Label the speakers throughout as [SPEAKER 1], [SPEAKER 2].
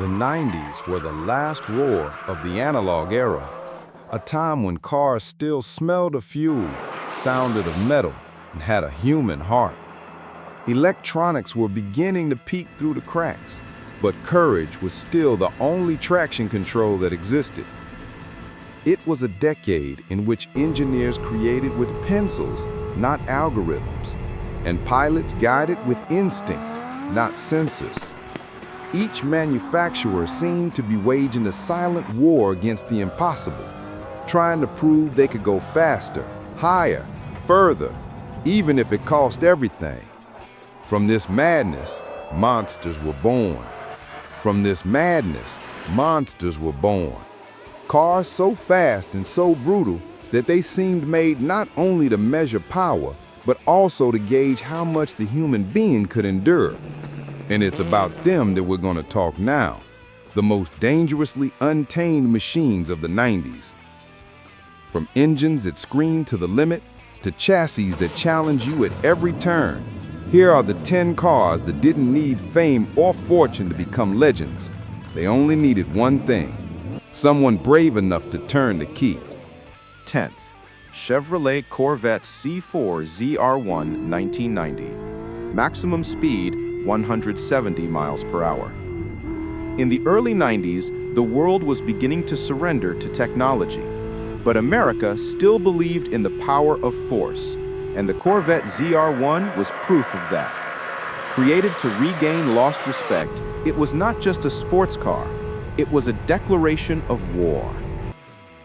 [SPEAKER 1] The 90s were the last roar of the analog era, a time when cars still smelled of fuel, sounded of metal, and had a human heart. Electronics were beginning to peek through the cracks, but courage was still the only traction control that existed. It was a decade in which engineers created with pencils, not algorithms, and pilots guided with instinct, not sensors. Each manufacturer seemed to be waging a silent war against the impossible, trying to prove they could go faster, higher, further, even if it cost everything. From this madness, monsters were born. From this madness, monsters were born. Cars so fast and so brutal that they seemed made not only to measure power, but also to gauge how much the human being could endure. And it's about them that we're going to talk now, the most dangerously untamed machines of the 90s. From engines that scream to the limit, to chassis that challenge you at every turn, here are the 10 cars that didn't need fame or fortune to become legends. They only needed one thing: someone brave enough to turn the key.
[SPEAKER 2] 10th, Chevrolet Corvette C4 ZR1 1990. Maximum speed 170 miles per hour. In the early 90s, the world was beginning to surrender to technology, but America still believed in the power of force, and the Corvette ZR1 was proof of that. Created to regain lost respect, it was not just a sports car, it was a declaration of war.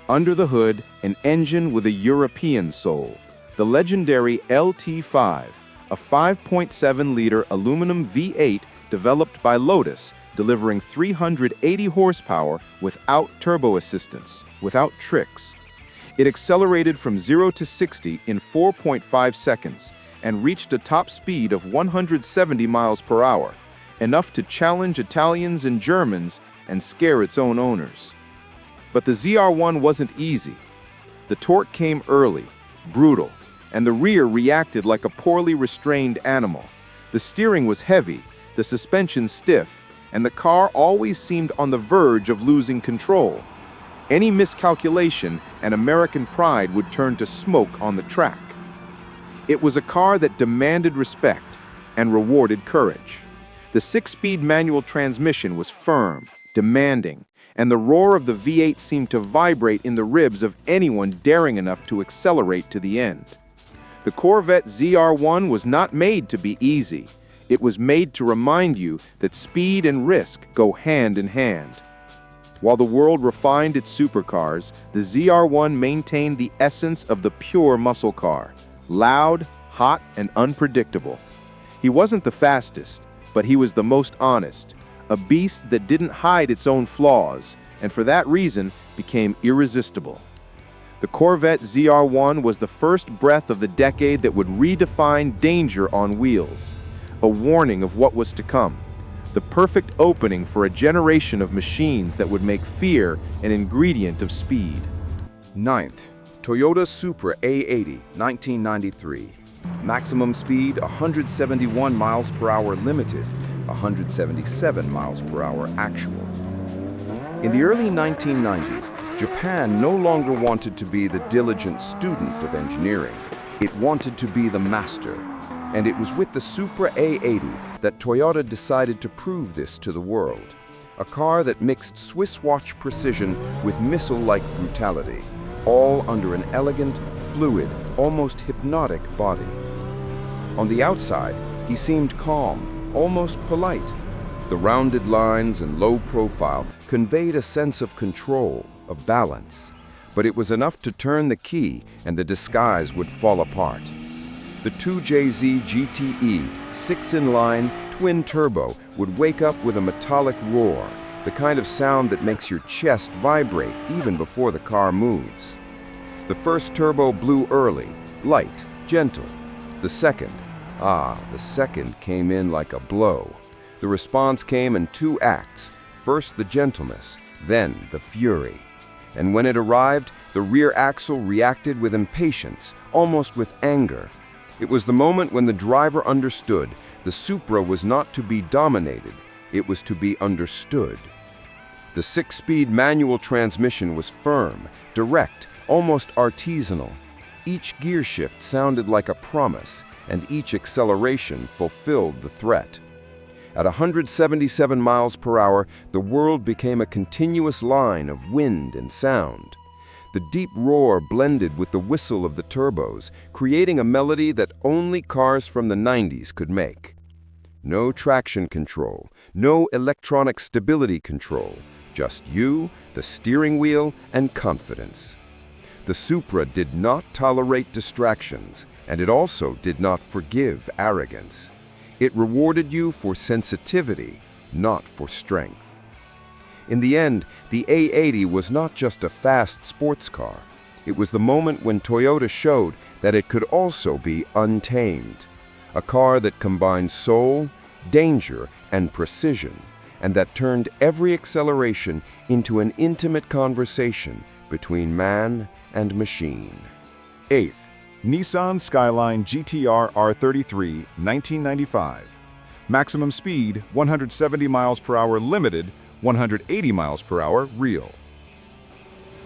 [SPEAKER 2] Under the hood, an engine with a European soul, the legendary LT5, a 5.7-liter aluminum V8 developed by Lotus, delivering 380 horsepower without turbo assistance, without tricks. It accelerated from 0 to 60 in 4.5 seconds and reached a top speed of 170 miles per hour, enough to challenge Italians and Germans and scare its own owners. But the ZR1 wasn't easy. The torque came early, brutal, and the rear reacted like a poorly restrained animal. The steering was heavy, the suspension stiff, and the car always seemed on the verge of losing control. Any miscalculation, and American pride would turn to smoke on the track. It was a car that demanded respect and rewarded courage. The 6-speed manual transmission was firm, demanding, and the roar of the V8 seemed to vibrate in the ribs of anyone daring enough to accelerate to the end. The Corvette ZR1 was not made to be easy. It was made to remind you that speed and risk go hand in hand. While the world refined its supercars, the ZR1 maintained the essence of the pure muscle car, loud, hot, and unpredictable. He wasn't the fastest, but he was the most honest, a beast that didn't hide its own flaws, and for that reason became irresistible. The Corvette ZR1 was the first breath of the decade that would redefine danger on wheels, a warning of what was to come, the perfect opening for a generation of machines that would make fear an ingredient of speed.
[SPEAKER 1] 9th, Toyota Supra A80, 1993. Maximum speed 171 miles per hour limited, 177 miles per hour actual. In the early 1990s, Japan no longer wanted to be the diligent student of engineering. It wanted to be the master. And it was with the Supra A80 that Toyota decided to prove this to the world. A car that mixed Swiss watch precision with missile-like brutality, all under an elegant, fluid, almost hypnotic body. On the outside, he seemed calm, almost polite. The rounded lines and low profile conveyed a sense of control, of balance. But it was enough to turn the key and the disguise would fall apart. The 2JZ GTE 6-in-line twin-turbo would wake up with a metallic roar, the kind of sound that makes your chest vibrate even before the car moves. The first turbo blew early, light, gentle. The second came in like a blow. The response came in 2 acts, first the gentleness, then the fury. And when it arrived, the rear axle reacted with impatience, almost with anger. It was the moment when the driver understood the Supra was not to be dominated, it was to be understood. The six-speed manual transmission was firm, direct, almost artisanal. Each gear shift sounded like a promise, and each acceleration fulfilled the threat. At 177 miles per hour, the world became a continuous line of wind and sound. The deep roar blended with the whistle of the turbos, creating a melody that only cars from the 90s could make. No traction control, no electronic stability control, just you, the steering wheel, and confidence. The Supra did not tolerate distractions, and it also did not forgive arrogance. It rewarded you for sensitivity, not for strength. In the end, the A80 was not just a fast sports car. It was the moment when Toyota showed that it could also be untamed. A car that combined soul, danger, and precision, and that turned every acceleration into an intimate conversation between man and machine.
[SPEAKER 2] 8th, Nissan Skyline GT-R R33, 1995. Maximum speed, 170 miles per hour limited, 180 miles per hour real.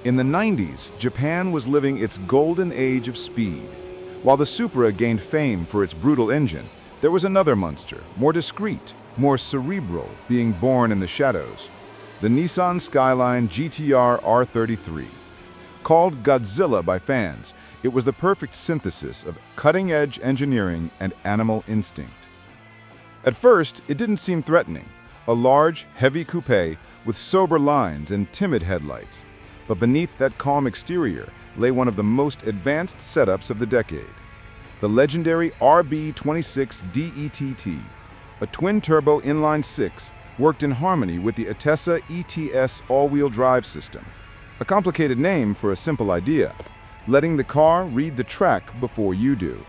[SPEAKER 2] In the 90s, Japan was living its golden age of speed. While the Supra gained fame for its brutal engine, there was another monster, more discreet, more cerebral, being born in the shadows. The Nissan Skyline GT-R R33. Called Godzilla by fans, it was the perfect synthesis of cutting-edge engineering and animal instinct. At first, it didn't seem threatening, a large, heavy coupe with sober lines and timid headlights. But beneath that calm exterior lay one of the most advanced setups of the decade. The legendary RB26DETT, a twin-turbo inline-six, worked in harmony with the Atessa ETS all-wheel drive system. A complicated name for a simple idea, letting the car read the track before you do.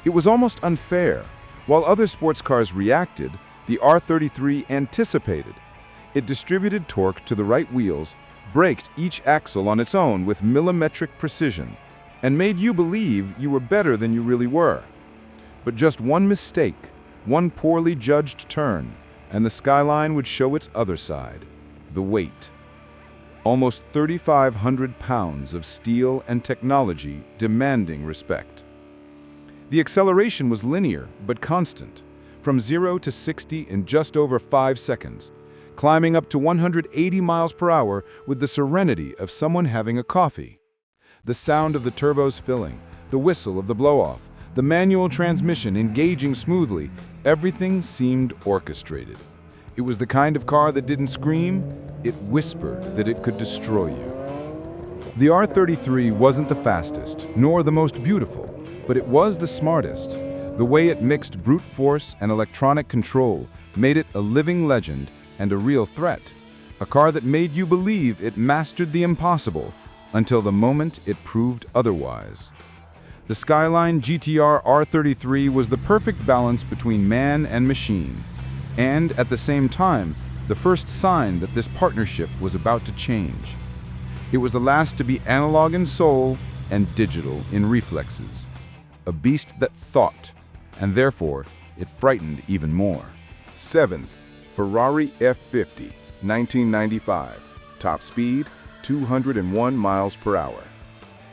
[SPEAKER 2] It was almost unfair. While other sports cars reacted, the R33 anticipated. It distributed torque to the right wheels, braked each axle on its own with millimetric precision, and made you believe you were better than you really were. But just one mistake, one poorly judged turn, and the Skyline would show its other side, the weight. Almost 3,500 pounds of steel and technology demanding respect. The acceleration was linear but constant, from 0 to 60 in just over 5 seconds, climbing up to 180 miles per hour with the serenity of someone having a coffee. The sound of the turbos filling, the whistle of the blow-off, the manual transmission engaging smoothly, everything seemed orchestrated. It was the kind of car that didn't scream, it whispered that it could destroy you. The R33 wasn't the fastest, nor the most beautiful, but it was the smartest. The way it mixed brute force and electronic control made it a living legend and a real threat. A car that made you believe it mastered the impossible until the moment it proved otherwise. The Skyline GT-R R33 was the perfect balance between man and machine, and at the same time, the first sign that this partnership was about to change. It was the last to be analog in soul and digital in reflexes. A beast that thought, and therefore, it frightened even more.
[SPEAKER 1] 7th, Ferrari F50, 1995. Top speed, 201 miles per hour.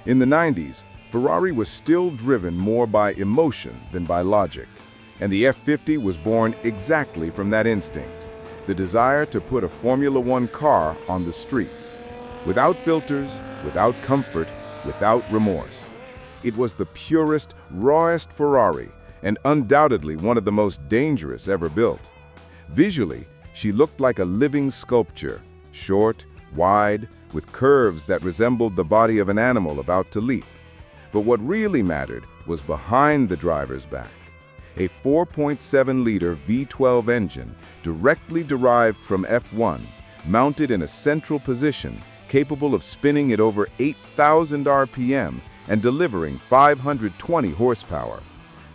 [SPEAKER 1] In the 90s, Ferrari was still driven more by emotion than by logic, and the F50 was born exactly from that instinct, the desire to put a Formula One car on the streets, without filters, without comfort, without remorse. It was the purest, rawest Ferrari, and undoubtedly one of the most dangerous ever built. Visually, she looked like a living sculpture, short, wide, with curves that resembled the body of an animal about to leap. But what really mattered was behind the driver's back. A 4.7-liter V12 engine, directly derived from F1, mounted in a central position, capable of spinning at over 8,000 RPM and delivering 520 horsepower.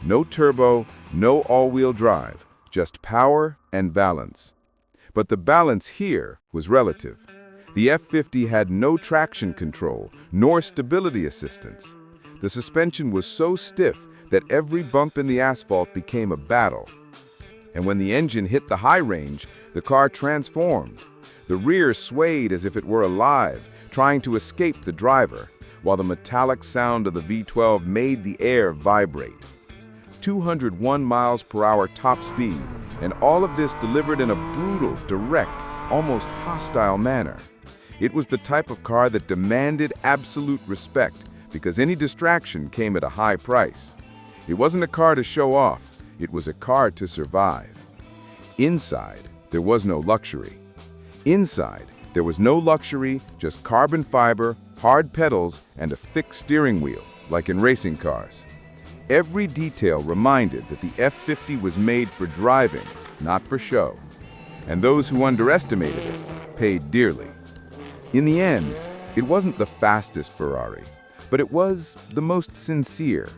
[SPEAKER 1] No turbo, no all-wheel drive, just power and balance. But the balance here was relative. The F50 had no traction control, nor stability assistance. The suspension was so stiff that every bump in the asphalt became a battle. And when the engine hit the high range, the car transformed. The rear swayed as if it were alive, trying to escape the driver, while the metallic sound of the V12 made the air vibrate. 201 miles per hour top speed, and all of this delivered in a brutal, direct, almost hostile manner. It was the type of car that demanded absolute respect because any distraction came at a high price. It wasn't a car to show off, it was a car to survive. Inside, there was no luxury. Inside, there was no luxury, just carbon fiber, hard pedals, and a thick steering wheel, like in racing cars. Every detail reminded that the F50 was made for driving, not for show. And those who underestimated it paid dearly. In the end, it wasn't the fastest Ferrari, but it was the most sincere.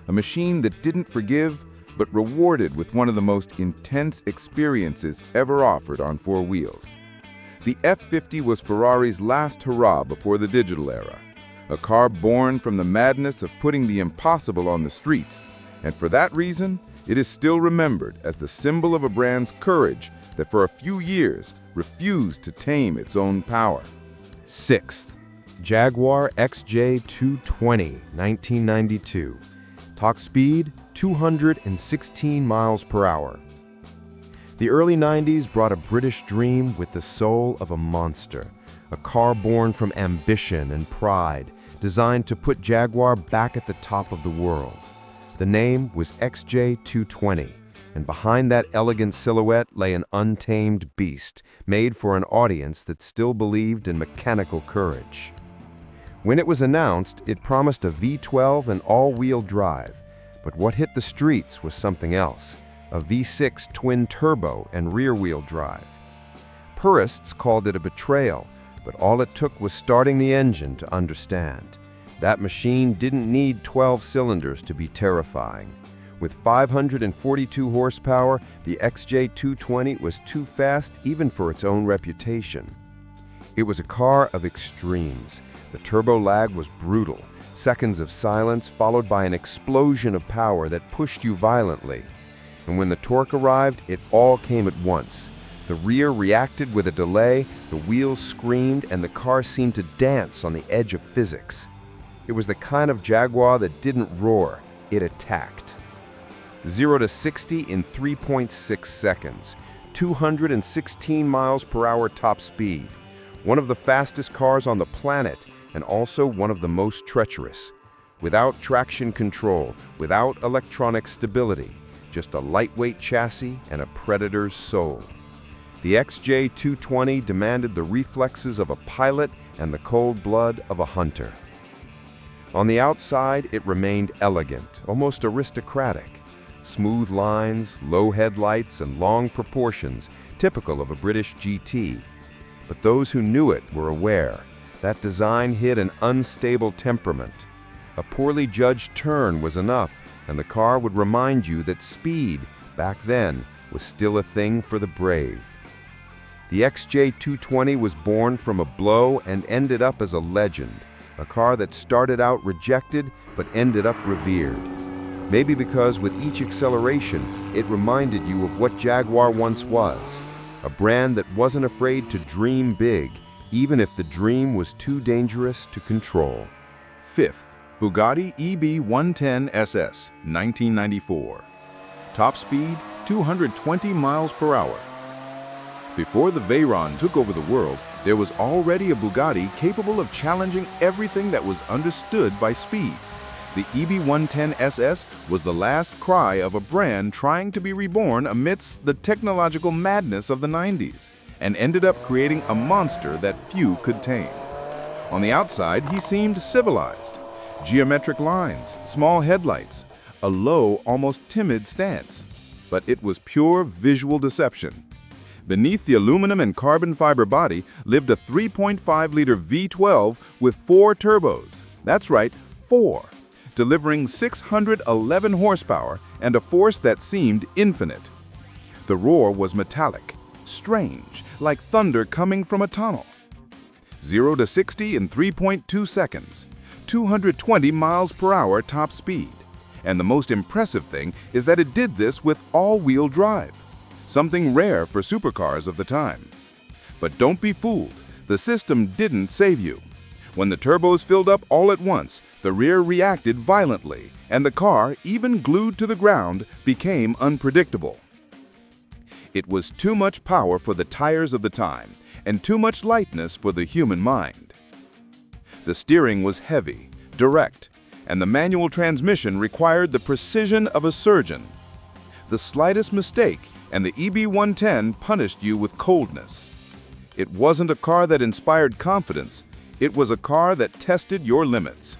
[SPEAKER 1] A machine that didn't forgive, but rewarded with one of the most intense experiences ever offered on four wheels. The F50 was Ferrari's last hurrah before the digital era, a car born from the madness of putting the impossible on the streets, and for that reason, it is still remembered as the symbol of a brand's courage that for a few years refused to tame its own power.
[SPEAKER 2] Sixth, Jaguar XJ220, 1992. Top speed, 216 miles per hour. The early 90s brought a British dream with the soul of a monster, a car born from ambition and pride, designed to put Jaguar back at the top of the world. The name was XJ220, and behind that elegant silhouette lay an untamed beast, made for an audience that still believed in mechanical courage. When it was announced, it promised a V12 and all-wheel drive, but what hit the streets was something else, a V6 twin-turbo and rear-wheel drive. Purists called it a betrayal, but all it took was starting the engine to understand. That machine didn't need 12 cylinders to be terrifying. With 542 horsepower, the XJ220 was too fast even for its own reputation. It was a car of extremes. The turbo lag was brutal, seconds of silence followed by an explosion of power that pushed you violently. And when the torque arrived, it all came at once. The rear reacted with a delay, the wheels screamed, and the car seemed to dance on the edge of physics. It was the kind of Jaguar that didn't roar, it attacked. 0 to 60 in 3.6 seconds, 216 miles per hour top speed. One of the fastest cars on the planet, and also one of the most treacherous. Without traction control, without electronic stability, just a lightweight chassis and a predator's soul. The XJ220 demanded the reflexes of a pilot and the cold blood of a hunter. On the outside, it remained elegant, almost aristocratic. Smooth lines, low headlights, and long proportions, typical of a British GT. But those who knew it were aware. That design hid an unstable temperament. A poorly judged turn was enough, and the car would remind you that speed, back then, was still a thing for the brave. The XJ220 was born from a blow and ended up as a legend, a car that started out rejected but ended up revered. Maybe because with each acceleration, it reminded you of what Jaguar once was, a brand that wasn't afraid to dream big, even if the dream was too dangerous to control.
[SPEAKER 1] Fifth, Bugatti EB110 SS, 1994. Top speed, 220 miles per hour. Before the Veyron took over the world, there was already a Bugatti capable of challenging everything that was understood by speed. The EB110 SS was the last cry of a brand trying to be reborn amidst the technological madness of the 90s, and ended up creating a monster that few could tame. On the outside, he seemed civilized. Geometric lines, small headlights, a low, almost timid stance. But it was pure visual deception. Beneath the aluminum and carbon fiber body lived a 3.5-liter V12 with 4 turbos. That's right, 4. Delivering 611 horsepower and a force that seemed infinite. The roar was metallic, strange, like thunder coming from a tunnel. 0 to 60 in 3.2 seconds, 220 miles per hour top speed. And the most impressive thing is that it did this with all-wheel drive. something rare for supercars of the time. But don't be fooled, the system didn't save you. When the turbos filled up all at once, the rear reacted violently, and the car, even glued to the ground, became unpredictable. It was too much power for the tires of the time, and too much lightness for the human mind. The steering was heavy, direct, and the manual transmission required the precision of a surgeon. The slightest mistake, and the EB110 punished you with coldness. It wasn't a car that inspired confidence, it was a car that tested your limits.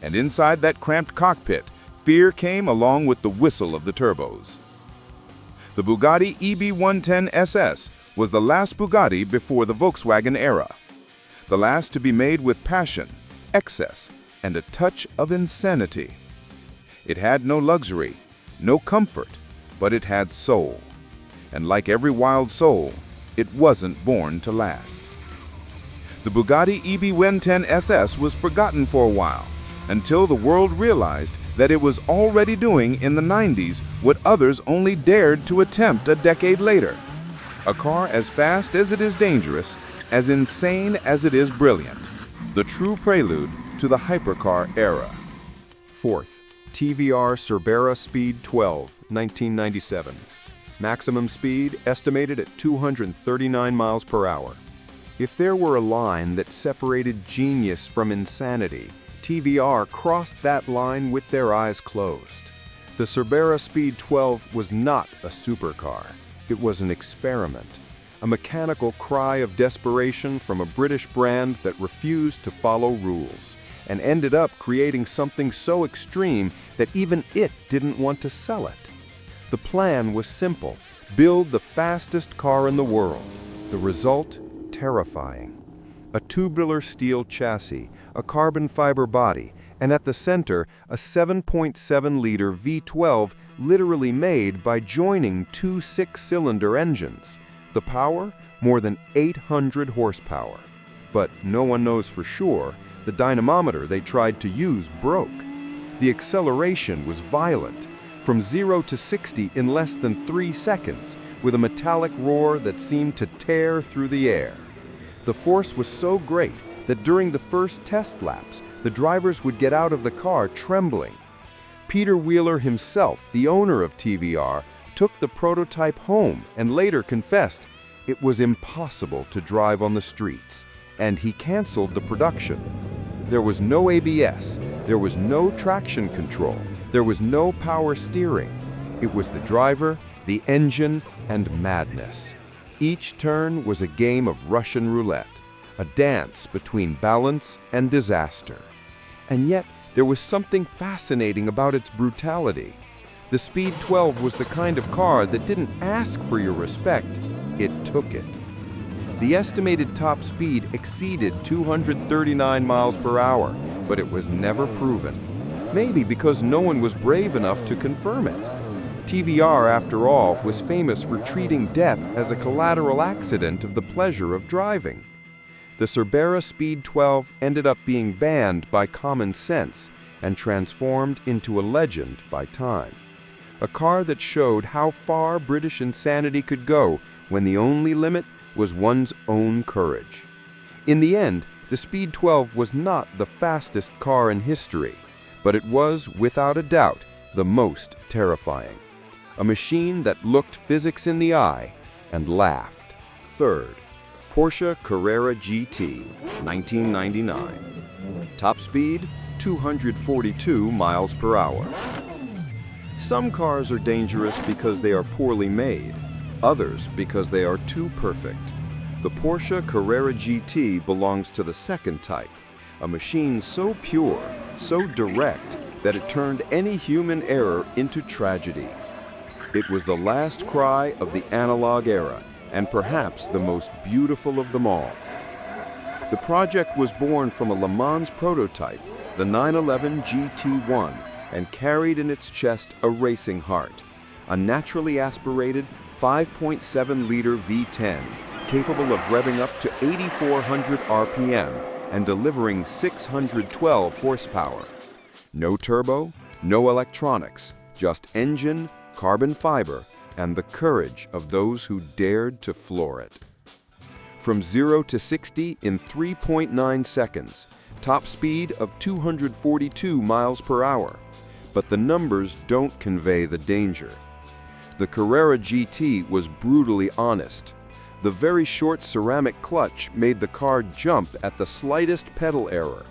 [SPEAKER 1] And inside that cramped cockpit, fear came along with the whistle of the turbos. The Bugatti EB110 SS was the last Bugatti before the Volkswagen era. The last to be made with passion, excess, and a touch of insanity. It had no luxury, no comfort, but it had soul. And like every wild soul, it wasn't born to last. The Bugatti EB110 SS was forgotten for a while, until the world realized that it was already doing in the 90s what others only dared to attempt a decade later. A car as fast as it is dangerous, as insane as it is brilliant. The true prelude to the hypercar era.
[SPEAKER 2] Fourth, TVR Cerbera Speed 12, 1997. Maximum speed estimated at 239 miles per hour. If there were a line that separated genius from insanity, TVR crossed that line with their eyes closed. The Cerbera Speed 12 was not a supercar. It was an experiment, a mechanical cry of desperation from a British brand that refused to follow rules and ended up creating something so extreme that even it didn't want to sell it. The plan was simple: build the fastest car in the world. The result? Terrifying. A tubular steel chassis, a carbon fiber body, and at the center, a 7.7-liter V12 literally made by joining two 6-cylinder engines. The power? More than 800 horsepower. But no one knows for sure. The dynamometer they tried to use broke. The acceleration was violent, from 0 to 60 in less than 3 seconds, with a metallic roar that seemed to tear through the air. The force was so great that during the first test laps, the drivers would get out of the car trembling. Peter Wheeler himself, the owner of TVR, took the prototype home and later confessed it was impossible to drive on the streets, and he canceled the production. There was no ABS, there was no traction control, there was no power steering. It was the driver, the engine, and madness. Each turn was a game of Russian roulette, a dance between balance and disaster. And yet, there was something fascinating about its brutality. The Speed 12 was the kind of car that didn't ask for your respect, it took it. The estimated top speed exceeded 239 miles per hour, but it was never proven. Maybe because no one was brave enough to confirm it. TVR, after all, was famous for treating death as a collateral accident of the pleasure of driving. The Cerbera Speed 12 ended up being banned by common sense and transformed into a legend by time. A car that showed how far British insanity could go when the only limit was one's own courage. In the end, the Speed 12 was not the fastest car in history, but it was, without a doubt, the most terrifying. A machine that looked physics in the eye and laughed. Third, Porsche Carrera GT, 1999. Top speed, 242 miles per hour. Some cars are dangerous because they are poorly made, others because they are too perfect. The Porsche Carrera GT belongs to the second type, a machine so pure, so direct, that it turned any human error into tragedy. It was the last cry of the analog era, and perhaps the most beautiful of them all. The project was born from a Le Mans prototype, the 911 GT1, and carried in its chest a racing heart, a naturally aspirated 5.7-liter V10, capable of revving up to 8,400 RPM and delivering 612 horsepower. No turbo, no electronics, just engine, carbon fiber,
[SPEAKER 1] and the courage of those who dared to floor it. From 0 to 60 in 3.9 seconds, top speed of 242 miles per hour. But the numbers don't convey the danger. The Carrera GT was brutally honest. The very short ceramic clutch made the car jump at the slightest pedal error.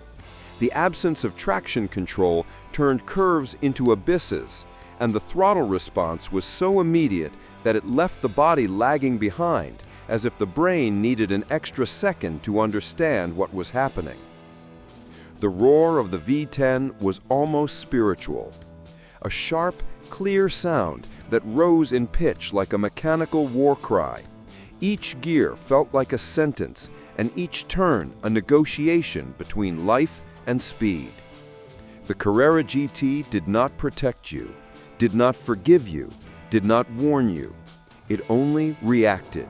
[SPEAKER 1] The absence of traction control turned curves into abysses, and the throttle response was so immediate that it left the body lagging behind, as if the brain needed an extra second to understand what was happening. The roar of the V10 was almost spiritual. A sharp, clear sound that rose in pitch like a mechanical war cry. Each gear felt like a sentence, and each turn a negotiation between life and speed. The Carrera GT did not protect you, did not forgive you, did not warn you. It only reacted.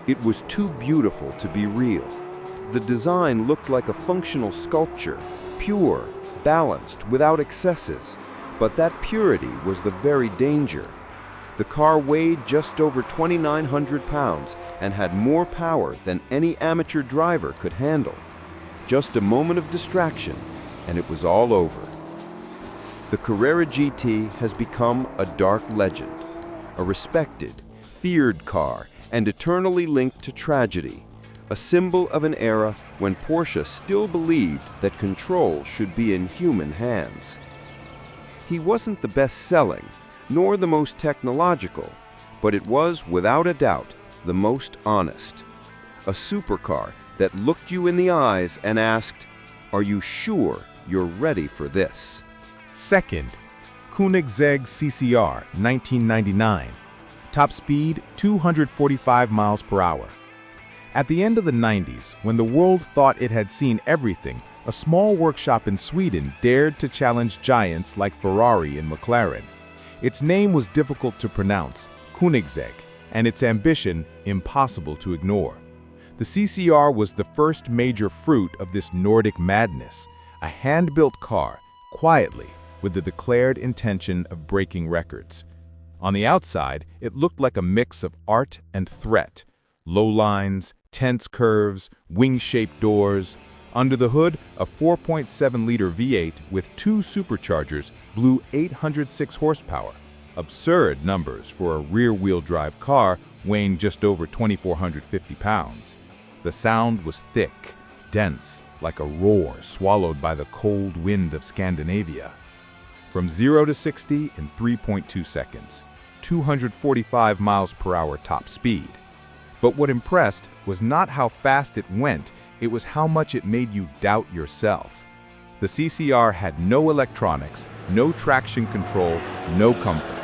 [SPEAKER 1] It was too beautiful to be real. The design looked like a functional sculpture, pure, balanced, without excesses. But that purity was the very danger. The car weighed just over 2,900 pounds and had more power than any amateur driver could handle. Just a moment of distraction, and it was all over. The Carrera GT has become a dark legend, a respected, feared car, and eternally linked to tragedy, a symbol of an era when Porsche still believed that control should be in human hands. He wasn't the best-selling, nor the most technological, but it was, without a doubt, the most honest. A supercar that looked you in the eyes and asked, "Are you sure you're ready for this?"
[SPEAKER 3] Second, Koenigsegg CCR 1999. Top speed 245 miles per hour. At the end of the 90s, when the world thought it had seen everything, a small workshop in Sweden dared to challenge giants like Ferrari and McLaren. Its name was difficult to pronounce, Koenigsegg, and its ambition impossible to ignore. The CCR was the first major fruit of this Nordic madness, a hand-built car, quietly, with the declared intention of breaking records. On the outside, it looked like a mix of art and threat. Low lines, tense curves, wing-shaped doors. Under the hood, a 4.7-liter V8 with two superchargers blew 806 horsepower. Absurd numbers for a rear-wheel drive car weighing just over 2,450 pounds. The sound was thick, dense, like a roar swallowed by the cold wind of Scandinavia. From 0 to 60 in 3.2 seconds, 245 miles per hour top speed. But what impressed was not how fast it went, it was how much it made you doubt yourself. The CCR had no electronics, no traction control, no comfort.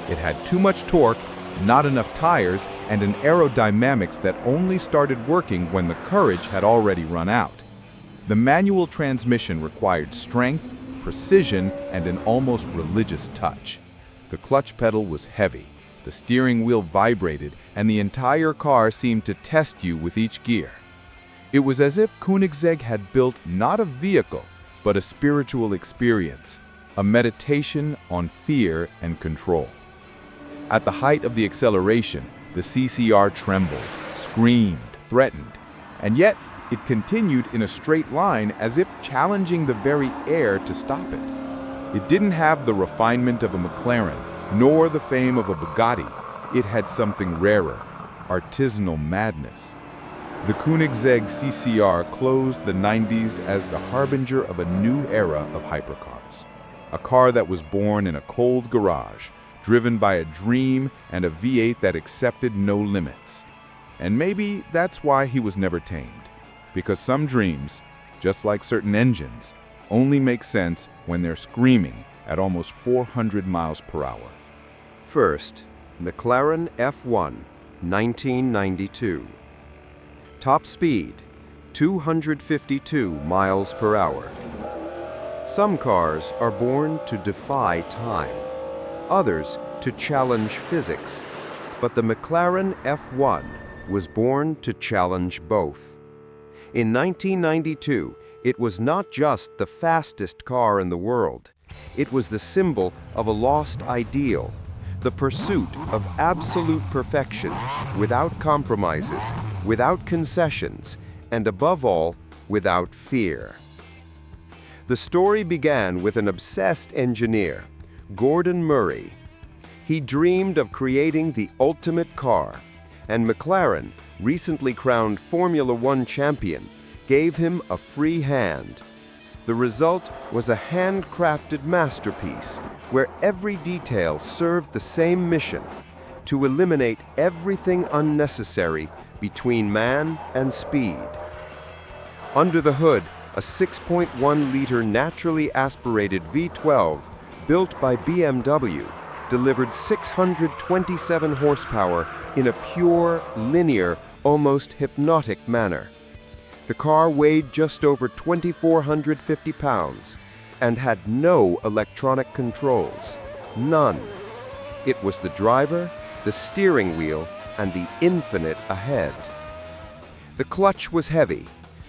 [SPEAKER 3] It had too much torque, not enough tires, and an aerodynamics that only started working when the courage had already run out. The manual transmission required strength, precision, and an almost religious touch. The clutch pedal was heavy, the steering wheel vibrated, and the entire car seemed to test you with each gear. It was as if Koenigsegg had built not a vehicle, but a spiritual experience, a meditation on fear and control. At the height of the acceleration, the CCR trembled, screamed, threatened, and yet it continued in a straight line as if challenging the very air to stop it. It didn't have the refinement of a McLaren, nor the fame of a Bugatti. It had something rarer, artisanal madness. The Koenigsegg CCR closed the 90s as the harbinger of a new era of hypercars. A car that was born in a cold garage, driven by a dream and a V8 that accepted no limits. And maybe that's why he was never tamed. Because some dreams, just like certain engines, only make sense when they're screaming at almost 400 miles per hour.
[SPEAKER 1] First, McLaren F1, 1992. Top speed, 252 miles per hour. Some cars are born to defy time, others to challenge physics. But the McLaren F1 was born to challenge both. In 1992, it was not just the fastest car in the world. It was the symbol of a lost ideal, The pursuit of absolute perfection, without compromises, without concessions, and above all, without fear. The story began with an obsessed engineer, Gordon Murray. He dreamed of creating the ultimate car, and McLaren, recently crowned Formula One champion, gave him a free hand. The result was a handcrafted masterpiece where every detail served the same mission: to eliminate everything unnecessary between man and speed. Under the hood, a 6.1-liter naturally aspirated V12 built by BMW delivered 627 horsepower in a pure, linear, almost hypnotic manner. The car weighed just over 2,450 pounds and had no electronic controls. None. It was the driver, the steering wheel, and the infinite ahead. The clutch was heavy,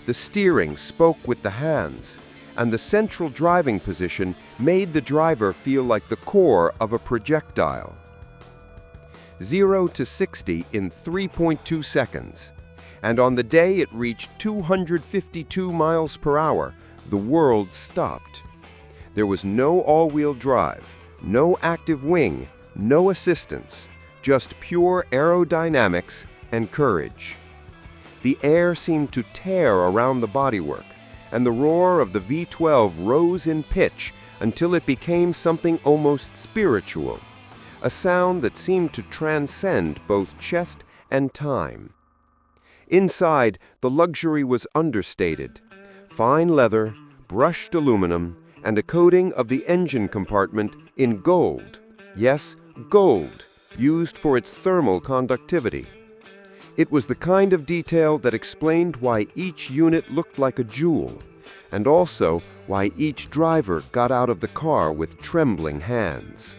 [SPEAKER 1] the steering spoke with the hands, and the central driving position made the driver feel like the core of a projectile. 0 to 60 in 3.2 seconds. And on the day it reached 252 miles per hour, the world stopped. There was no all-wheel drive, no active wing, no assistance, just pure aerodynamics and courage. The air seemed to tear around the bodywork, and the roar of the V12 rose in pitch until it became something almost spiritual, a sound that seemed to transcend both chest and time. Inside, the luxury was understated. Fine leather, brushed aluminum, and a coating of the engine compartment in gold. Yes, gold, used for its thermal conductivity. It was the kind of detail that explained why each unit looked like a jewel, and also why each driver got out of the car with trembling hands.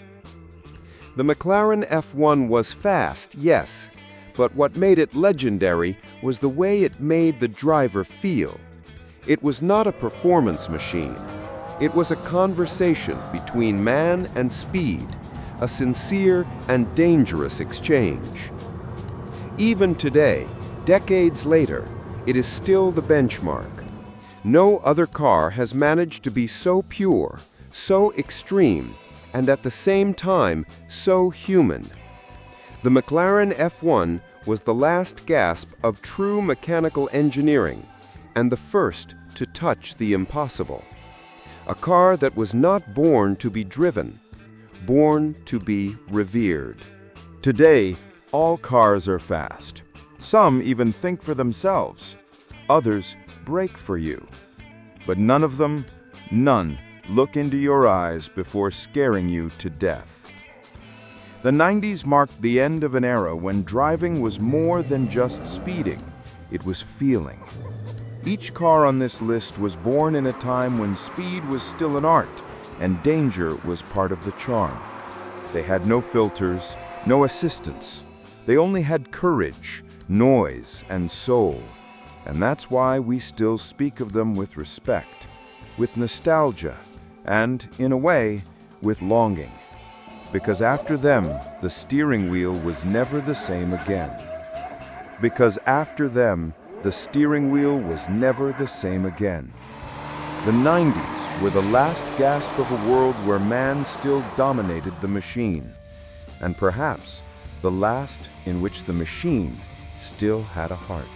[SPEAKER 1] The McLaren F1 was fast, yes, but what made it legendary was the way it made the driver feel. It was not a performance machine. It was a conversation between man and speed, a sincere and dangerous exchange. Even today, decades later, it is still the benchmark. No other car has managed to be so pure, so extreme, and at the same time, so human. The McLaren F1 was the last gasp of true mechanical engineering and the first to touch the impossible. A car that was not born to be driven, born to be revered.
[SPEAKER 3] Today, all cars are fast. Some even think for themselves. Others brake for you. But none of them, none, look into your eyes before scaring you to death. The 90s marked the end of an era when driving was more than just speeding. It was feeling. Each car on this list was born in a time when speed was still an art and danger was part of the charm. They had no filters, no assistance. They only had courage, noise, and soul. And that's why we still speak of them with respect, with nostalgia, and, in a way, with longing. Because after them, the steering wheel was never the same again. Because after them, the steering wheel was never the same again. The 90s were the last gasp of a world where man still dominated the machine, and perhaps the last in which the machine still had a heart.